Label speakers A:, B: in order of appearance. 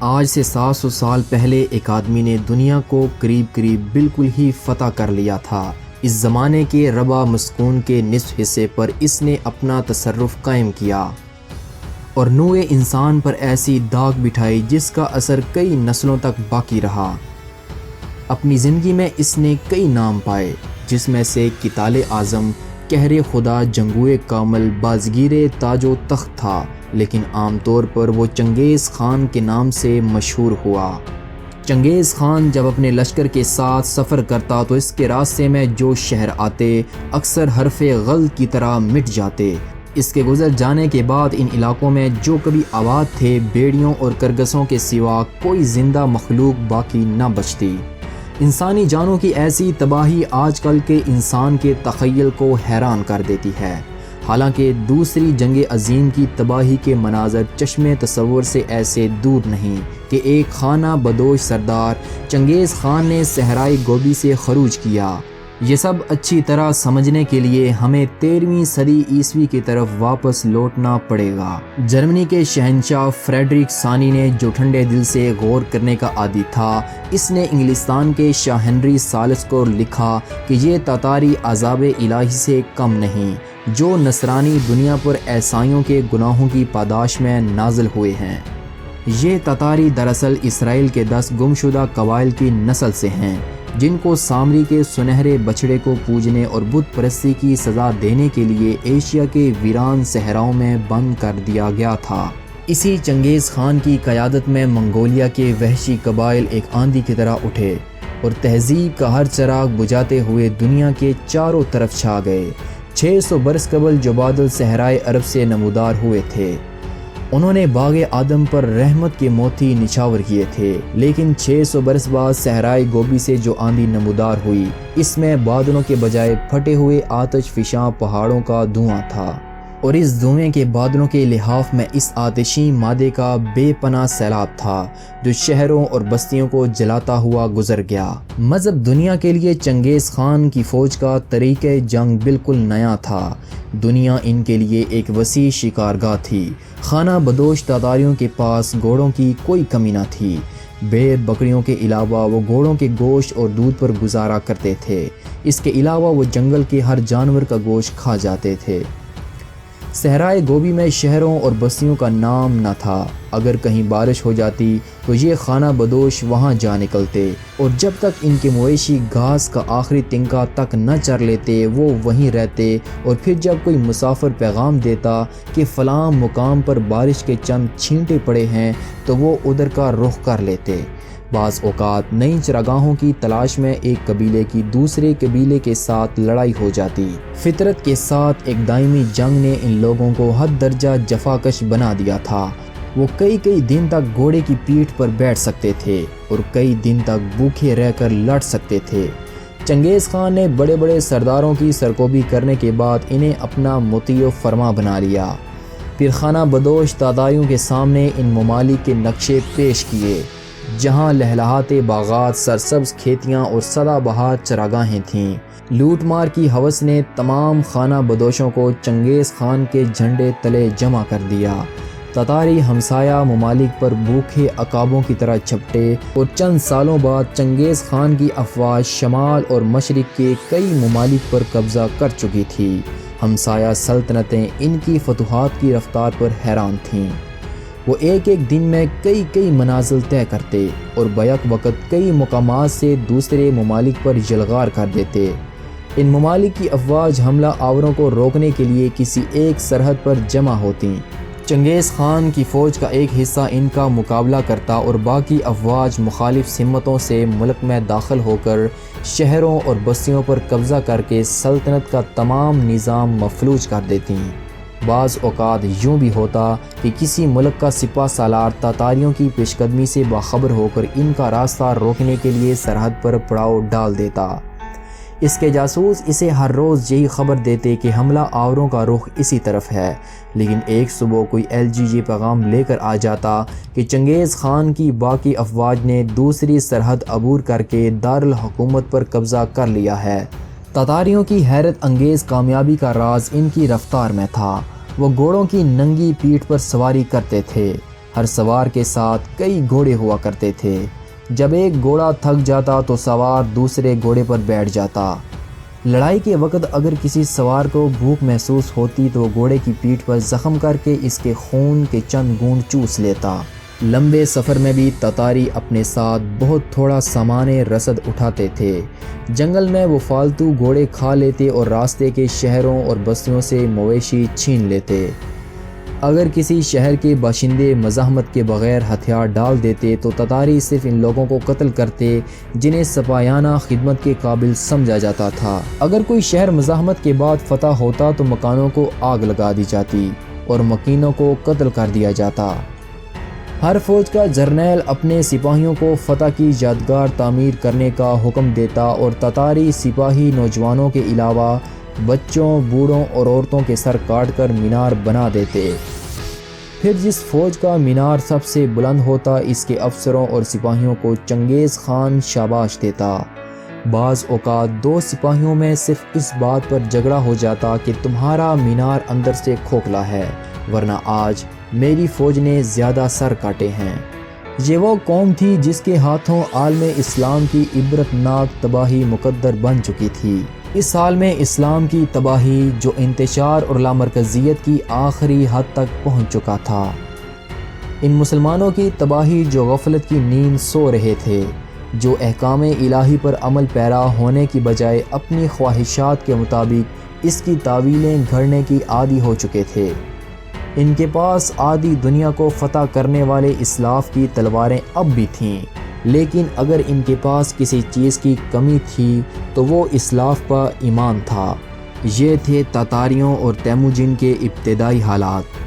A: آج سے 700 سال پہلے ایک آدمی نے دنیا کو قریب بالکل ہی فتح کر لیا تھا۔ اس زمانے کے ربع مسکون کے نصف حصے پر اس نے اپنا تصرف قائم کیا اور نوع انسان پر ایسی داغ بٹھائی جس کا اثر کئی نسلوں تک باقی رہا۔ اپنی زندگی میں اس نے کئی نام پائے، جس میں سے قتال اعظم، قہر خدا، جنگوئے کامل، بازگیر تاج و تخت تھا، لیکن عام طور پر وہ چنگیز خان کے نام سے مشہور ہوا۔ چنگیز خان جب اپنے لشکر کے ساتھ سفر کرتا تو اس کے راستے میں جو شہر آتے اکثر حرف غل کی طرح مٹ جاتے۔ اس کے گزر جانے کے بعد ان علاقوں میں جو کبھی آباد تھے، بیڑیوں اور کرگسوں کے سوا کوئی زندہ مخلوق باقی نہ بچتی۔ انسانی جانوں کی ایسی تباہی آج کل کے انسان کے تخیل کو حیران کر دیتی ہے۔ حالانکہ دوسری جنگ عظیم کی تباہی کے مناظر چشم تصور سے ایسے دور نہیں کہ ایک خانہ بدوش سردار چنگیز خان نے صحرائے گوبی سے خروج کیا۔ یہ سب اچھی طرح سمجھنے کے لیے ہمیں 13ویں صدی عیسوی کی طرف واپس لوٹنا پڑے گا۔ جرمنی کے شہنشاہ فریڈرک ثانی نے جو ٹھنڈے دل سے غور کرنے کا عادی تھا، اس نے انگلستان کے شاہ ہنری ثالث کو لکھا کہ یہ تاتاری عذاب الہی سے کم نہیں جو نصرانی دنیا پر عیسائیوں کے گناہوں کی پاداش میں نازل ہوئے ہیں۔ یہ تاتاری دراصل اسرائیل کے 10 گمشدہ قبائل کی نسل سے ہیں، جن کو سامری کے سنہرے بچڑے کو پوجنے اور بت پرستی کی سزا دینے کے لیے ایشیا کے ویران صحراؤں میں بند کر دیا گیا تھا۔ اسی چنگیز خان کی قیادت میں منگولیا کے وحشی قبائل ایک آندھی کی طرح اٹھے اور تہذیب کا ہر چراغ بجھاتے ہوئے دنیا کے چاروں طرف چھا گئے۔ 600 برس قبل جو بادل صحرائے عرب سے نمودار ہوئے تھے، انہوں نے باغ آدم پر رحمت کے موتی نچھاور کیے تھے، لیکن 600 برس بعد صحرائے گوبی سے جو آندھی نمودار ہوئی، اس میں بادلوں کے بجائے پھٹے ہوئے آتش فشاں پہاڑوں کا دھواں تھا، اور اس دھوئیں کے بادلوں کے لحاف میں اس آتشی مادے کا بے پناہ سیلاب تھا جو شہروں اور بستیوں کو جلاتا ہوا گزر گیا۔ مذہب دنیا کے لیے چنگیز خان کی فوج کا طریقہ جنگ بالکل نیا تھا۔ دنیا ان کے لیے ایک وسیع شکارگاہ تھی۔ خانہ بدوش تاتاریوں کے پاس گھوڑوں کی کوئی کمی نہ تھی۔ بھیڑ بکریوں کے علاوہ وہ گھوڑوں کے گوشت اور دودھ پر گزارا کرتے تھے۔ اس کے علاوہ وہ جنگل کے ہر جانور کا گوشت کھا جاتے تھے۔ صحرائے گوبی میں شہروں اور بستیوں کا نام نہ تھا۔ اگر کہیں بارش ہو جاتی تو یہ خانہ بدوش وہاں جا نکلتے، اور جب تک ان کے مویشی گھاس کا آخری تنکا تک نہ چر لیتے وہ وہیں رہتے، اور پھر جب کوئی مسافر پیغام دیتا کہ فلاں مقام پر بارش کے چند چھینٹے پڑے ہیں تو وہ ادھر کا رخ کر لیتے۔ بعض اوقات نئی چراگاہوں کی تلاش میں ایک قبیلے کی دوسرے قبیلے کے ساتھ لڑائی ہو جاتی۔ فطرت کے ساتھ ایک دائمی جنگ نے ان لوگوں کو حد درجہ جفاکش بنا دیا تھا۔ وہ کئی دن تک گھوڑے کی پیٹھ پر بیٹھ سکتے تھے اور کئی دن تک بھوکے رہ کر لڑ سکتے تھے۔ چنگیز خان نے بڑے سرداروں کی سرکوبی کرنے کے بعد انہیں اپنا مطیع و فرما بنا لیا۔ پھر خانہ بدوش تاتاریوں کے سامنے ان ممالک کے نقشے پیش کیے، جہاں لہلہاتے باغات، سرسبز کھیتیاں اور سدا بہار چراگاہیں تھیں۔ لوٹ مار کی ہوس نے تمام خانہ بدوشوں کو چنگیز خان کے جھنڈے تلے جمع کر دیا۔ تاتاری ہمسایہ ممالک پر بھوکے عقابوں کی طرح چھپٹے، اور چند سالوں بعد چنگیز خان کی افواج شمال اور مشرق کے کئی ممالک پر قبضہ کر چکی تھی۔ ہمسایہ سلطنتیں ان کی فتوحات کی رفتار پر حیران تھیں۔ وہ ایک دن میں کئی منازل طے کرتے اور بیک وقت کئی مقامات سے دوسرے ممالک پر یلغار کر دیتے۔ ان ممالک کی افواج حملہ آوروں کو روکنے کے لیے کسی ایک سرحد پر جمع ہوتیں۔ چنگیز خان کی فوج کا ایک حصہ ان کا مقابلہ کرتا اور باقی افواج مخالف سمتوں سے ملک میں داخل ہو کر شہروں اور بستیوں پر قبضہ کر کے سلطنت کا تمام نظام مفلوج کر دیتی۔ بعض اوقات یوں بھی ہوتا کہ کسی ملک کا سپہ سالار تاتاریوں کی پیش قدمی سے باخبر ہو کر ان کا راستہ روکنے کے لیے سرحد پر پڑاؤ ڈال دیتا۔ اس کے جاسوس اسے ہر روز یہی خبر دیتے کہ حملہ آوروں کا رخ اسی طرف ہے، لیکن ایک صبح کوئی یہ پیغام لے کر آ جاتا کہ چنگیز خان کی باقی افواج نے دوسری سرحد عبور کر کے دارالحکومت پر قبضہ کر لیا ہے۔ تاتاریوں کی حیرت انگیز کامیابی کا راز ان کی رفتار میں تھا۔ وہ گھوڑوں کی ننگی پیٹھ پر سواری کرتے تھے، ہر سوار کے ساتھ کئی گھوڑے ہوا کرتے تھے۔ جب ایک گھوڑا تھک جاتا تو سوار دوسرے گھوڑے پر بیٹھ جاتا۔ لڑائی کے وقت اگر کسی سوار کو بھوک محسوس ہوتی تو وہ گھوڑے کی پیٹھ پر زخم کر کے اس کے خون کے چند بوند چوس لیتا۔ لمبے سفر میں بھی تتاری اپنے ساتھ بہت تھوڑا سامان رسد اٹھاتے تھے۔ جنگل میں وہ فالتو گھوڑے کھا لیتے اور راستے کے شہروں اور بستیوں سے مویشی چھین لیتے۔ اگر کسی شہر کے باشندے مزاحمت کے بغیر ہتھیار ڈال دیتے تو تتاری صرف ان لوگوں کو قتل کرتے جنہیں سپاہیانہ خدمت کے قابل سمجھا جاتا تھا۔ اگر کوئی شہر مزاحمت کے بعد فتح ہوتا تو مکانوں کو آگ لگا دی جاتی اور مکینوں کو قتل کر دیا جاتا۔ ہر فوج کا جرنیل اپنے سپاہیوں کو فتح کی یادگار تعمیر کرنے کا حکم دیتا اور تتاری سپاہی نوجوانوں کے علاوہ بچوں، بوڑھوں اور عورتوں کے سر کاٹ کر مینار بنا دیتے۔ پھر جس فوج کا مینار سب سے بلند ہوتا اس کے افسروں اور سپاہیوں کو چنگیز خان شاباش دیتا۔ بعض اوقات دو سپاہیوں میں صرف اس بات پر جھگڑا ہو جاتا کہ تمہارا مینار اندر سے کھوکھلا ہے، ورنہ آج میری فوج نے زیادہ سر کاٹے ہیں۔ یہ وہ قوم تھی جس کے ہاتھوں عالم اسلام کی عبرتناک تباہی مقدر بن چکی تھی۔ اس عالم اسلام کی تباہی جو انتشار اور لامرکزیت کی آخری حد تک پہنچ چکا تھا۔ ان مسلمانوں کی تباہی جو غفلت کی نیند سو رہے تھے، جو احکام الہی پر عمل پیرا ہونے کی بجائے اپنی خواہشات کے مطابق اس کی تعویلیں گھڑنے کی عادی ہو چکے تھے۔ ان کے پاس آدھی دنیا کو فتح کرنے والے اسلاف کی تلواریں اب بھی تھیں، لیکن اگر ان کے پاس کسی چیز کی کمی تھی تو وہ اسلاف کا ایمان تھا۔ یہ تھے تاتاریوں اور تیموجن کے ابتدائی حالات۔